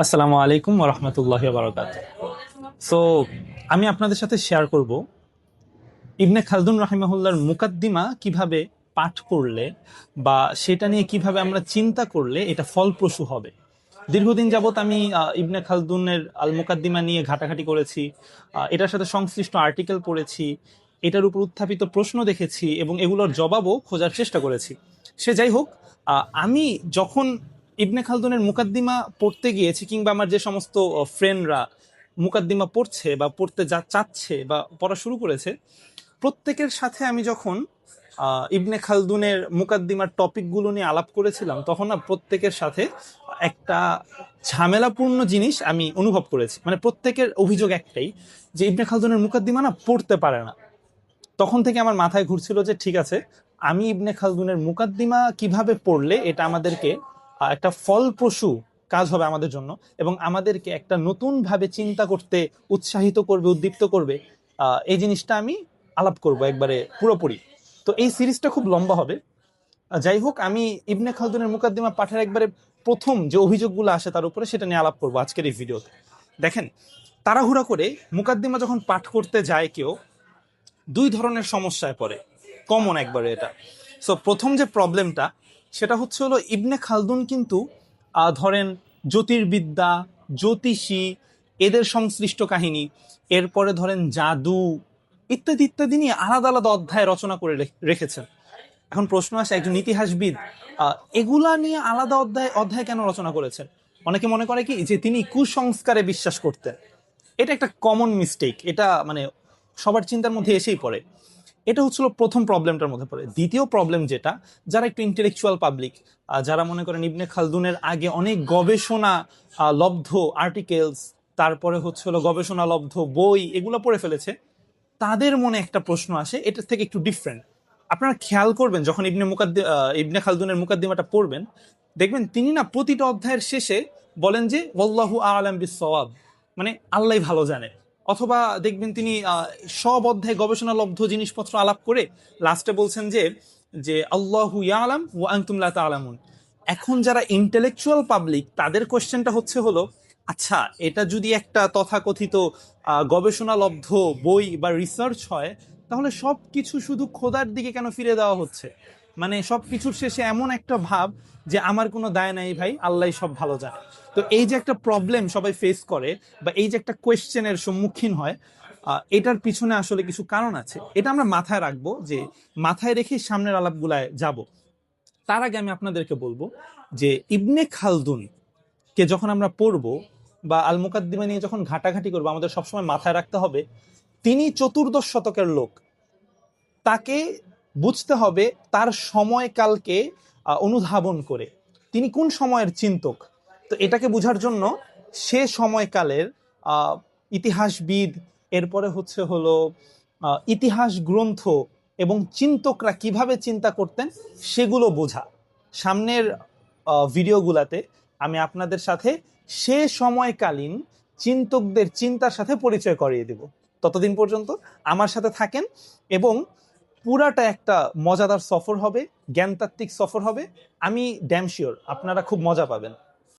আসসালামু আলাইকুম ওরহমতুল্লাহি ওয়া বারাকাতুহু। সো আমি আপনাদের সাথে শেয়ার করব ইবনে খালদুন রাহিমাহুল্লাহর মুকাদ্দিমা কিভাবে পাঠ করলে বা সেটা নিয়ে কিভাবে আমরা চিন্তা করলে এটা ফলপ্রসূ হবে। দীর্ঘদিন যাবত আমি ইবনে খালদুনের আল মুকাদ্দিমা নিয়ে ঘাটাঘাটি করেছি, এটার সাথে সংশ্লিষ্ট আর্টিকেল পড়েছি, এটার উপর উত্থাপিত প্রশ্ন দেখেছি এবং এগুলোর জবাবও খোঁজার চেষ্টা করেছি। সে যাই হোক, আমি যখন ইবনে খালদুনের মুকাদ্দিমা পড়তে গিয়েছি কিংবা আমার যে সমস্ত ফ্রেন্ডরা মুকাদ্দিমা পড়ছে বা পড়তে যা চাচ্ছে বা পড়া শুরু করেছে, প্রত্যেকের সাথে আমি যখন ইবনে খালদুনের মুকাদ্দিমার টপিকগুলো নিয়ে আলাপ করেছিলাম, তখন না প্রত্যেকের সাথে একটা ঝামেলাপূর্ণ জিনিস আমি অনুভব করেছি। মানে প্রত্যেকের অভিযোগ একটাই, যে ইবনে খালদুনের মুকাদ্দিমা না পড়তে পারে না। তখন থেকে আমার মাথায় ঘুরছিল যে ঠিক আছে, আমি ইবনে খালদুনের মুকাদ্দিমা কিভাবে পড়লে এটা আমাদেরকে একটা ফলপ্রসূ কাজ হবে আমাদের জন্য এবং আমাদেরকে একটা নতুন ভাবে চিন্তা করতে উৎসাহিত করবে, উদ্দীপ্ত করবে। এই জিনিসটা আমি আলাপ করব একবারে পুরোপুরি। তো এই সিরিজটা খুব লম্বা হবে। যাই হোক, আমি ইবনে খালদুনের মুকাদ্দিমা পাঠের একবারে প্রথম যে অভিযোগগুলো আসে তার উপরে সেটা নিয়ে আলাপ করবো আজকের এই ভিডিওতে। দেখেন, তাড়াহুড়া করে মুকাদ্দিমা যখন পাঠ করতে যায় কেউ, দুই ধরনের সমস্যায় পড়ে, কমন একবারে এটা। সো প্রথম যে প্রবলেমটা, সেটা হচ্ছে হলো ইবনে খালদুন কিন্তু ধরেন জ্যোতির্বিদ্যা, জ্যোতিষী, এদের সংশ্লিষ্ট কাহিনী, এরপরে ধরেন জাদু ইত্যাদি ইত্যাদি নিয়ে আলাদা আলাদা অধ্যায় রচনা করে রেখেছেন। এখন প্রশ্ন আসে, একজন ইতিহাসবিদ এগুলা নিয়ে আলাদা অধ্যায় অধ্যায় কেন রচনা করেছেন? অনেকে মনে করে কি যে তিনি কুসংস্কারে বিশ্বাস করতেন। এটা একটা কমন মিস্টেক, এটা মানে সবার চিন্তার মধ্যে এসেই পড়ে। এটা হচ্ছিল প্রথম প্রবলেমটার মধ্যে পড়ে। দ্বিতীয় প্রবলেম যেটা, যারা একটু ইন্টেলেকচুয়াল পাবলিক, যারা মনে করেন ইবনে খালদুনের আগে অনেক গবেষণা লব্ধ আর্টিকেলস, তারপরে হচ্ছিল গবেষণা লব্ধ বই এগুলো পড়ে ফেলেছে, তাদের মনে একটা প্রশ্ন আসে, এটার থেকে একটু ডিফারেন্ট। আপনারা খেয়াল করবেন যখন ইবনে খালদুনের মুকাদ্দিমাটা পড়বেন, দেখবেন তিনি না প্রতিটা অধ্যায়ের শেষে বলেন যে ওয়াল্লাহু আ'লাম বিস-সাওয়াব, মানে আল্লাহ ভালো জানে। অথবা দেখবেন তিনি সব অধ্যায় গবেষণালব্ধ জিনিসপত্র আলাপ করে লাস্টে বলছেন যে যে আল্লাহু ইয়ালাম ওয়া আনতুম লা তা'লামুন। এখন যারা ইন্টেলেকচুয়াল পাবলিক, তাদের কোশ্চেনটা হচ্ছে হলো, আচ্ছা এটা যদি একটা তথাকথিত গবেষণালব্ধ বই বা রিসার্চ হয়, তাহলে সব কিছু শুধু খোদার দিকে কেন ফিরে দেওয়া হচ্ছে? মানে সব কিছুর শেষে এমন একটা ভাব যে আমার কোনো দায় নাই ভাই, আল্লাহ সব ভালো জানে। তো এই যে একটা প্রবলেম সবাই ফেস করে বা এই যে একটা কোয়েশ্চেনের সম্মুখীন হয়, এটার পিছনে আসলে কিছু কারণ আছে। এটা আমরা মাথায় রাখবো, যে মাথায় রেখে সামনের আলাপগুলায় যাব। তার আগে আমি আপনাদেরকে বলবো যে ইবনে খালদুন কে যখন আমরা পড়বো বা আল মুকাদ্দিমা নিয়ে যখন ঘাটাঘাটি করবো, আমাদের সবসময় মাথায় রাখতে হবে তিনি চতুর্দশ শতকের লোক। তাকে বুঝতে হবে তার সময়কালকে অনুধাবন করে তিনি কোন সময়ের চিন্তক। তো এটাকে বোঝার জন্য সে সময়কালের আহ, ইতিহাসবিদ, এরপরে হচ্ছে হলো ইতিহাস গ্রন্থ এবং চিন্তকরা কিভাবে চিন্তা করতেন সেগুলো বোঝা। সামনের ভিডিওগুলাতে আমি আপনাদের সাথে সে সময়কালীন চিন্তকদের চিন্তার সাথে পরিচয় করিয়ে দেব। ততদিন পর্যন্ত আমার সাথে থাকেন এবং পুরাটা একটা মজাদার সফর হবে, জ্ঞানতাত্ত্বিক সফর হবে। আমি ড্যাম শিওর আপনারা খুব মজা পাবেন।